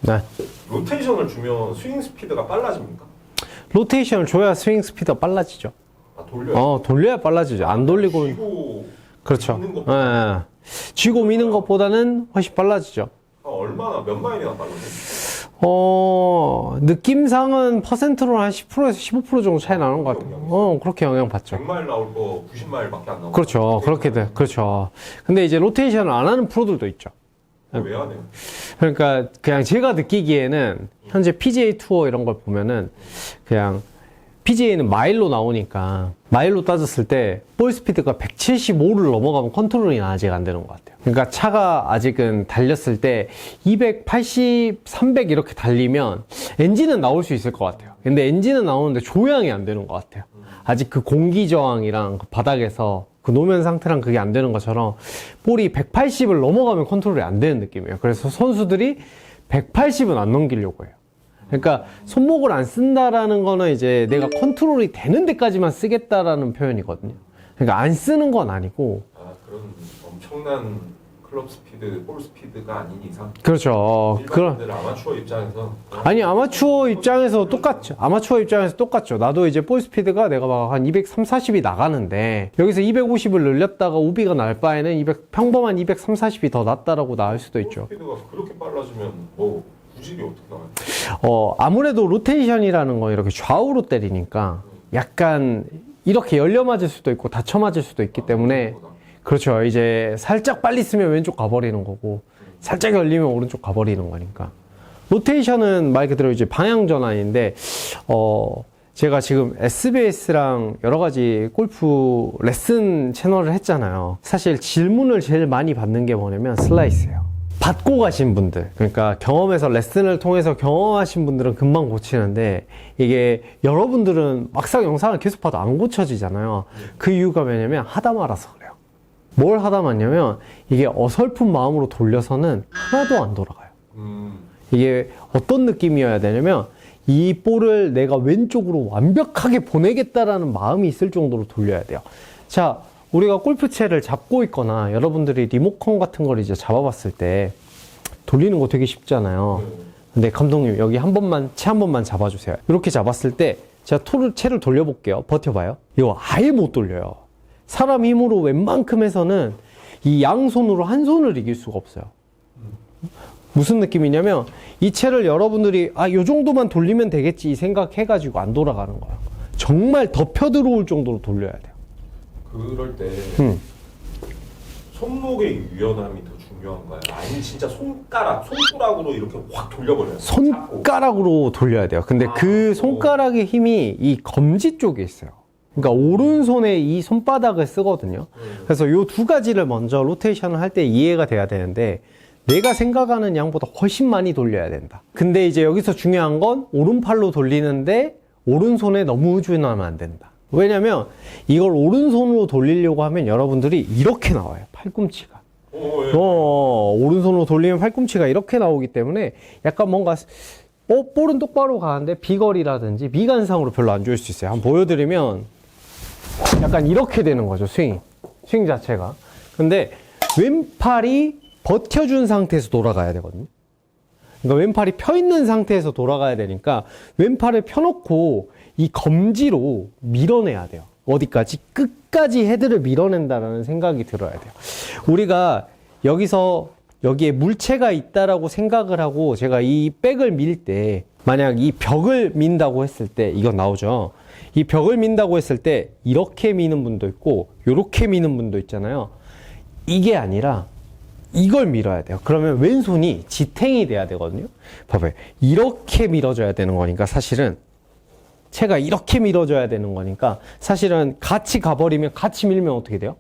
네. 로테이션을 주면 스윙 스피드가 빨라집니까? 로테이션을 줘야 스윙 스피드가 빨라지죠. 아, 돌려요? 돌려야 빨라지죠. 안 돌리고. 쥐고 그렇죠. 미는 것보다. 쥐고 미는 것보다는 훨씬 빨라지죠. 얼마나, 몇 마일이나 빨라져요? 느낌상은 퍼센트로 한 10%에서 15% 정도 차이 나는 것 같아요. 그렇게 영향받죠. 100마일 나올 거 90마일밖에 안 나오고. 그렇죠. 그렇게 돼. 그렇죠. 근데 이제 로테이션을 안 하는 프로들도 있죠. 왜 안 해요? 그러니까 그냥 제가 느끼기에는 현재 PGA 투어 이런 걸 보면은 그냥 PGA는 마일로 나오니까 마일로 따졌을 때 볼 스피드가 175를 넘어가면 컨트롤이 아직 안 되는 것 같아요. 그러니까 차가 아직은 달렸을 때 280, 300 이렇게 달리면 엔진은 나올 수 있을 것 같아요. 근데 엔진은 나오는데 조향이 안 되는 것 같아요. 아직 그 공기 저항이랑 그 바닥에서 그 노면 상태랑 그게 안 되는 것처럼 볼이 180을 넘어가면 컨트롤이 안 되는 느낌이에요. 그래서 선수들이 180은 안 넘기려고 해요. 그러니까 손목을 안 쓴다라는 거는 이제 내가 컨트롤이 되는 데까지만 쓰겠다라는 표현이거든요. 그러니까 안 쓰는 건 아니고. 그런 엄청난 클럽 스피드, 볼 스피드가 아닌 이상. 그렇죠. 일반인들 아마추어 입장에서. 아니, 아마추어 입장에서 똑같죠. 아마추어 입장에서 똑같죠. 나도 이제 볼 스피드가 내가 막 한 230, 40이 나가는데 여기서 250을 늘렸다가 우비가 날 바에는 평범한 230, 40이 더 낫다라고 나올 수도 있죠. 볼 스피드가 그렇게 빨라지면 뭐 구질이 어떻게 나와요? 아무래도 로테이션이라는 건 이렇게 좌우로 때리니까 약간 이렇게 열려 맞을 수도 있고 닫혀 맞을 수도 있기 때문에 그렇죠. 이제 살짝 빨리 쓰면 왼쪽 가버리는 거고 살짝 열리면 오른쪽 가버리는 거니까. 로테이션은 말 그대로 이제 방향 전환인데 제가 지금 SBS랑 여러 가지 골프 레슨 채널을 했잖아요. 사실 질문을 제일 많이 받는 게 뭐냐면 슬라이스예요. 받고 가신 분들, 그러니까 경험에서 레슨을 통해서 경험하신 분들은 금방 고치는데 이게 여러분들은 막상 영상을 계속 봐도 안 고쳐지잖아요. 그 이유가 뭐냐면 하다 말아서 그래요. 뭘 하다 말냐면 이게 어설픈 마음으로 돌려서는 하나도 안 돌아가요. 이게 어떤 느낌이어야 되냐면 이 볼을 내가 왼쪽으로 완벽하게 보내겠다라는 마음이 있을 정도로 돌려야 돼요. 자, 우리가 골프채를 잡고 있거나 여러분들이 리모컨 같은 걸 이제 잡아봤을 때 돌리는 거 되게 쉽잖아요. 근데 감독님 여기 채 한 번만 잡아주세요. 이렇게 잡았을 때 제가 채를 돌려볼게요. 버텨봐요. 이거 아예 못 돌려요. 사람 힘으로 웬만큼 해서는 이 양손으로 한 손을 이길 수가 없어요. 무슨 느낌이냐면 이 채를 여러분들이 요 정도만 돌리면 되겠지 이 생각해가지고 안 돌아가는 거예요. 정말 덮여 들어올 정도로 돌려야 돼요. 그럴 때 손목의 유연함이 더 중요한가요? 아니면 진짜 손가락으로 이렇게 확 돌려버려요? 손가락으로 돌려야 돼요. 근데 그 손가락의 힘이 이 검지 쪽에 있어요. 그러니까 오른손에 이 손바닥을 쓰거든요. 그래서 요 두 가지를 먼저 로테이션을 할 때 이해가 돼야 되는데 내가 생각하는 양보다 훨씬 많이 돌려야 된다. 근데 이제 여기서 중요한 건 오른팔로 돌리는데 오른손에 너무 의존하면 안 된다. 왜냐면 이걸 오른손으로 돌리려고 하면 여러분들이 이렇게 나와요. 팔꿈치가. 오른손으로 돌리면 팔꿈치가 이렇게 나오기 때문에 약간 뭔가 볼은 똑바로 가는데 비거리라든지 미간상으로 별로 안 좋을 수 있어요. 한번 보여드리면 약간 이렇게 되는 거죠. 스윙 자체가. 근데 왼팔이 버텨준 상태에서 돌아가야 되거든요. 그러니까 왼팔이 펴 있는 상태에서 돌아가야 되니까 왼팔을 펴놓고 이 검지로 밀어내야 돼요. 어디까지? 끝까지 헤드를 밀어낸다라는 생각이 들어야 돼요. 우리가 여기에 물체가 있다라고 생각을 하고 제가 이 백을 밀 때 만약 이 벽을 민다고 했을 때 이건 나오죠. 이 벽을 민다고 했을 때 이렇게 미는 분도 있고 이렇게 미는 분도 있잖아요. 이게 아니라 이걸 밀어야 돼요. 그러면 왼손이 지탱이 돼야 되거든요. 봐봐요. 이렇게 밀어줘야 되는 거니까 사실은 채가 이렇게 밀어줘야 되는 거니까 사실은 같이 가버리면 같이 밀면 어떻게 돼요?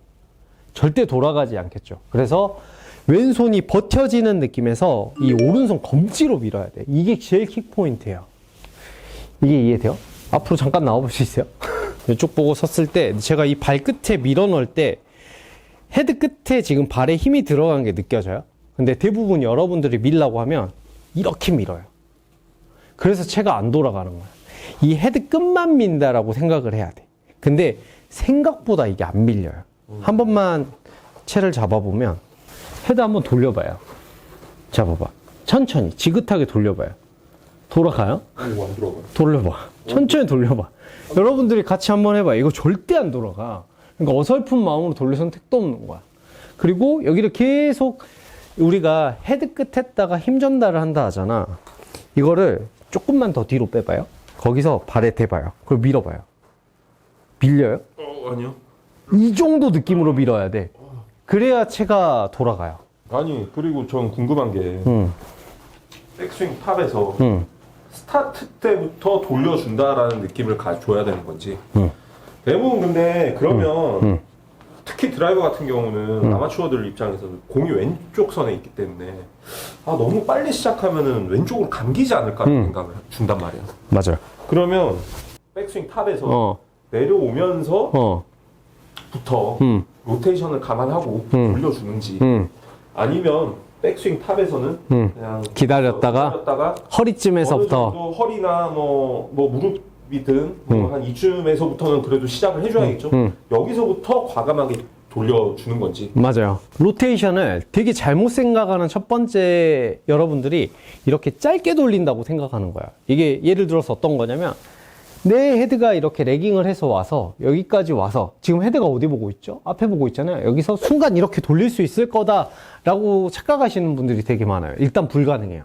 절대 돌아가지 않겠죠. 그래서 왼손이 버텨지는 느낌에서 이 오른손 검지로 밀어야 돼. 이게 제일 킥포인트예요. 이게 이해돼요? 앞으로 잠깐 나와볼 수 있어요? 이쪽 보고 섰을 때 제가 이 발끝에 밀어 넣을 때 헤드 끝에 지금 발에 힘이 들어간 게 느껴져요? 근데 대부분 여러분들이 밀라고 하면 이렇게 밀어요. 그래서 채가 안 돌아가는 거야. 이 헤드 끝만 민다라고 생각을 해야 돼. 근데 생각보다 이게 안 밀려요. 한 번만 채를 잡아보면 헤드 한번 돌려봐요. 잡아봐. 천천히 지긋하게 돌려봐요. 돌아가요? 안 들어가요. 돌려봐. 천천히 돌려봐. 여러분들이 같이 한번 해봐요. 이거 절대 안 돌아가. 그러니까 어설픈 마음으로 돌려서는 택도 없는 거야. 그리고 여기를 계속 우리가 헤드 끝에다가 힘 전달을 한다 하잖아. 이거를 조금만 더 뒤로 빼봐요. 거기서 발에 대봐요. 그리고 밀어봐요. 밀려요? 아니요. 이 정도 느낌으로 밀어야 돼. 그래야 채가 돌아가요. 아니, 그리고 전 궁금한 게 백스윙 탑에서 스타트 때부터 돌려준다라는 느낌을 줘야 되는 건지. 대부분 근데 그러면 특히 드라이버 같은 경우는 아마추어들 입장에서는 공이 왼쪽 선에 있기 때문에 너무 빨리 시작하면은 왼쪽으로 감기지 않을까라는 생각을 준단 말이야. 맞아요. 그러면 백스윙 탑에서 내려오면서 부터 로테이션을 감안하고 돌려주는지 아니면 백스윙 탑에서는 그냥 기다렸다가 허리쯤에서부터 어느 정도 허리나 뭐 무릎이든 한 이쯤에서부터는 그래도 시작을 해줘야겠죠. 여기서부터 과감하게 돌려주는 건지. 맞아요. 로테이션을 되게 잘못 생각하는 첫 번째 여러분들이 이렇게 짧게 돌린다고 생각하는 거야. 이게 예를 들어서 어떤 거냐면 내 헤드가 이렇게 레깅을 해서 와서 여기까지 와서 지금 헤드가 어디 보고 있죠? 앞에 보고 있잖아요. 여기서 순간 이렇게 돌릴 수 있을 거다라고 착각하시는 분들이 되게 많아요. 일단 불가능해요.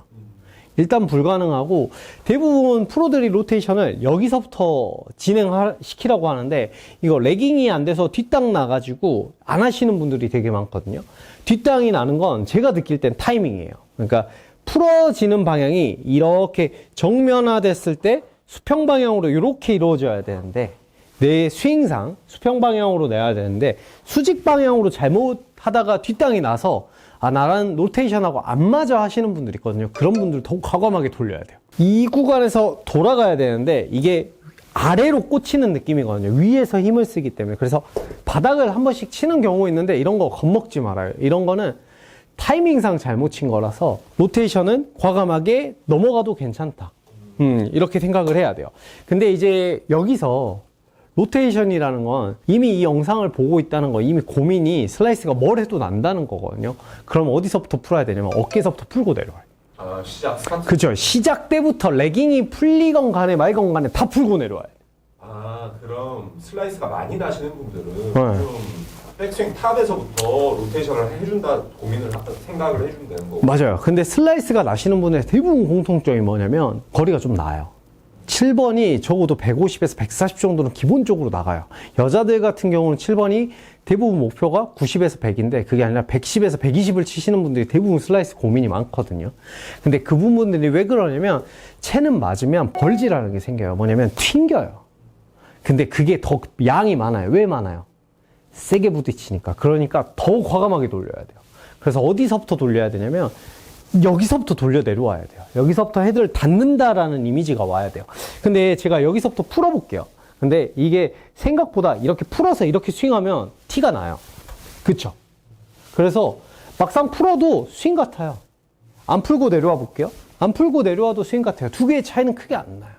일단 불가능하고 대부분 프로들이 로테이션을 여기서부터 진행시키라고 하는데 이거 레깅이 안 돼서 뒷땅 나가지고 안 하시는 분들이 되게 많거든요. 뒷땅이 나는 건 제가 느낄 땐 타이밍이에요. 그러니까 풀어지는 방향이 이렇게 정면화됐을 때 수평 방향으로 이렇게 이루어져야 되는데 내 스윙상 수평 방향으로 내야 되는데 수직 방향으로 잘못하다가 뒷땅이 나서 나랑 로테이션하고 안 맞아 하시는 분들이 있거든요. 그런 분들 더욱 과감하게 돌려야 돼요. 이 구간에서 돌아가야 되는데 이게 아래로 꽂히는 느낌이거든요. 위에서 힘을 쓰기 때문에. 그래서 바닥을 한 번씩 치는 경우 있는데 이런 거 겁먹지 말아요. 이런 거는 타이밍상 잘못 친 거라서 로테이션은 과감하게 넘어가도 괜찮다. 이렇게 생각을 해야 돼요. 근데 이제 여기서 로테이션이라는 건 이미 이 영상을 보고 있다는 거 이미 고민이 슬라이스가 뭘 해도 난다는 거거든요. 그럼 어디서부터 풀어야 되냐면 어깨에서부터 풀고 내려와요. 시작 스타트. 그죠. 시작 때부터 레깅이 풀리건 간에 말건 간에 다 풀고 내려와요. 그럼 슬라이스가 많이 나시는 분들은 좀 백스윙 탑에서부터 로테이션을 해준다 고민을 생각을 해준다는 거고. 맞아요. 근데 슬라이스가 나시는 분의 대부분 공통점이 뭐냐면 거리가 좀 나요. 7번이 적어도 150에서 140 정도는 기본적으로 나가요. 여자들 같은 경우는 7번이 대부분 목표가 90에서 100인데 그게 아니라 110에서 120을 치시는 분들이 대부분 슬라이스 고민이 많거든요. 근데 그 부분들이 왜 그러냐면 채는 맞으면 벌지라는 게 생겨요. 뭐냐면 튕겨요. 근데 그게 더 양이 많아요. 왜 많아요? 세게 부딪히니까. 그러니까 더 과감하게 돌려야 돼요. 그래서 어디서부터 돌려야 되냐면 여기서부터 돌려 내려와야 돼요. 여기서부터 헤드를 닿는다라는 이미지가 와야 돼요. 근데 제가 여기서부터 풀어볼게요. 근데 이게 생각보다 이렇게 풀어서 이렇게 스윙하면 티가 나요. 그쵸? 그래서 막상 풀어도 스윙 같아요. 안 풀고 내려와 볼게요. 안 풀고 내려와도 스윙 같아요. 두 개의 차이는 크게 안 나요.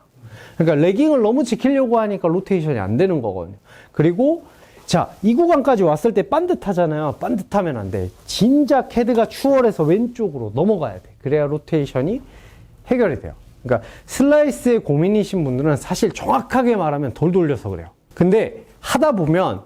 그러니까 레깅을 너무 지키려고 하니까 로테이션이 안 되는 거거든요. 그리고 자, 이 구간까지 왔을 때 반듯하잖아요. 반듯하면 안 돼. 진작 헤드가 추월해서 왼쪽으로 넘어가야 돼. 그래야 로테이션이 해결이 돼요. 그러니까 슬라이스에 고민이신 분들은 사실 정확하게 말하면 덜 돌려서 그래요. 근데 하다 보면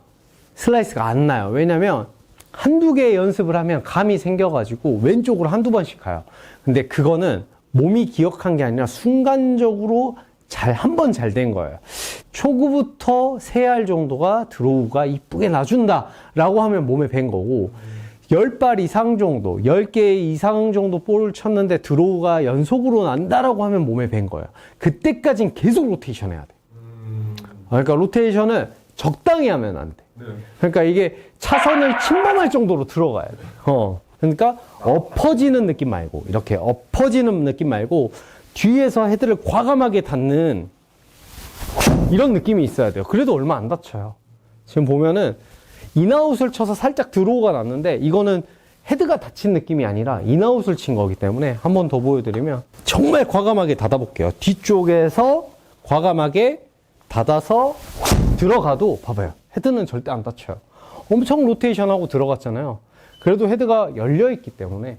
슬라이스가 안 나요. 왜냐면 한두 개 연습을 하면 감이 생겨가지고 왼쪽으로 한두 번씩 가요. 근데 그거는 몸이 기억한 게 아니라 순간적으로 한 번 잘 된 거예요. 초구부터 3알 정도가 드로우가 이쁘게 놔준다 라고 하면 몸에 밴 거고 10발 이상 정도 10개 이상 정도 볼을 쳤는데 드로우가 연속으로 난다라고 하면 몸에 밴 거예요. 그때까진 계속 로테이션 해야 돼. 그러니까 로테이션을 적당히 하면 안 돼. 그러니까 이게 차선을 침범할 정도로 들어가야 돼. 그러니까 엎어지는 느낌 말고 이렇게 엎어지는 느낌 말고 뒤에서 헤드를 과감하게 닿는 이런 느낌이 있어야 돼요. 그래도 얼마 안 다쳐요. 지금 보면은 인아웃을 쳐서 살짝 드로우가 났는데 이거는 헤드가 다친 느낌이 아니라 인아웃을 친 거기 때문에 한 번 더 보여드리면 정말 과감하게 닫아볼게요. 뒤쪽에서 과감하게 닫아서 들어가도 봐봐요. 헤드는 절대 안 다쳐요. 엄청 로테이션하고 들어갔잖아요. 그래도 헤드가 열려있기 때문에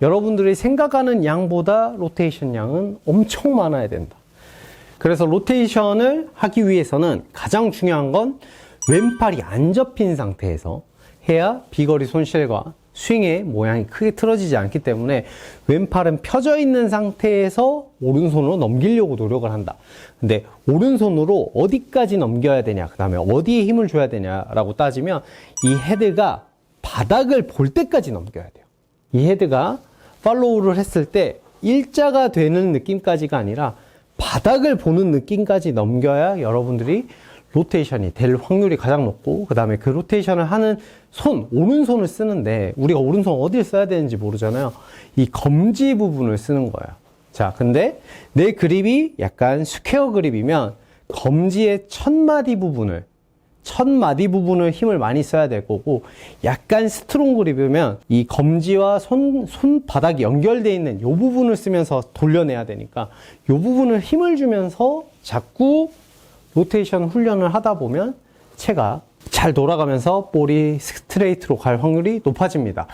여러분들이 생각하는 양보다 로테이션 양은 엄청 많아야 된다. 그래서 로테이션을 하기 위해서는 가장 중요한 건 왼팔이 안 접힌 상태에서 해야 비거리 손실과 스윙의 모양이 크게 틀어지지 않기 때문에 왼팔은 펴져 있는 상태에서 오른손으로 넘기려고 노력을 한다. 근데 오른손으로 어디까지 넘겨야 되냐, 그 다음에 어디에 힘을 줘야 되냐라고 따지면 이 헤드가 바닥을 볼 때까지 넘겨야 돼요. 이 헤드가 팔로우를 했을 때 일자가 되는 느낌까지가 아니라 바닥을 보는 느낌까지 넘겨야 여러분들이 로테이션이 될 확률이 가장 높고, 그 다음에 그 로테이션을 하는 손, 오른손을 쓰는데 우리가 오른손 어디를 써야 되는지 모르잖아요. 이 검지 부분을 쓰는 거예요. 자, 근데 내 그립이 약간 스퀘어 그립이면 검지의 첫 마디 부분을 힘을 많이 써야 될 거고, 약간 스트롱 그립이면 이 검지와 손바닥이 연결되어 있는 이 부분을 쓰면서 돌려내야 되니까 이 부분을 힘을 주면서 자꾸 로테이션 훈련을 하다 보면 채가 잘 돌아가면서 볼이 스트레이트로 갈 확률이 높아집니다.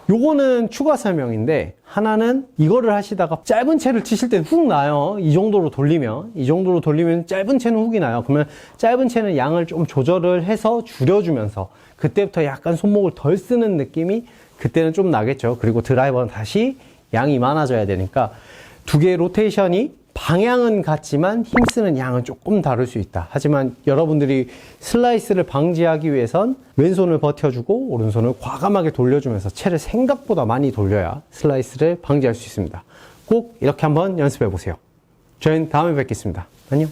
요거는 추가 설명인데, 하나는 이거를 하시다가 짧은 채를 치실 땐 훅 나요. 이 정도로 돌리면 짧은 채는 훅이 나요. 그러면 짧은 채는 양을 좀 조절을 해서 줄여주면서 그때부터 약간 손목을 덜 쓰는 느낌이 그때는 좀 나겠죠. 그리고 드라이버는 다시 양이 많아져야 되니까 두 개의 로테이션이 방향은 같지만 힘쓰는 양은 조금 다를 수 있다. 하지만 여러분들이 슬라이스를 방지하기 위해선 왼손을 버텨주고 오른손을 과감하게 돌려주면서 채를 생각보다 많이 돌려야 슬라이스를 방지할 수 있습니다. 꼭 이렇게 한번 연습해 보세요. 저희는 다음에 뵙겠습니다. 안녕.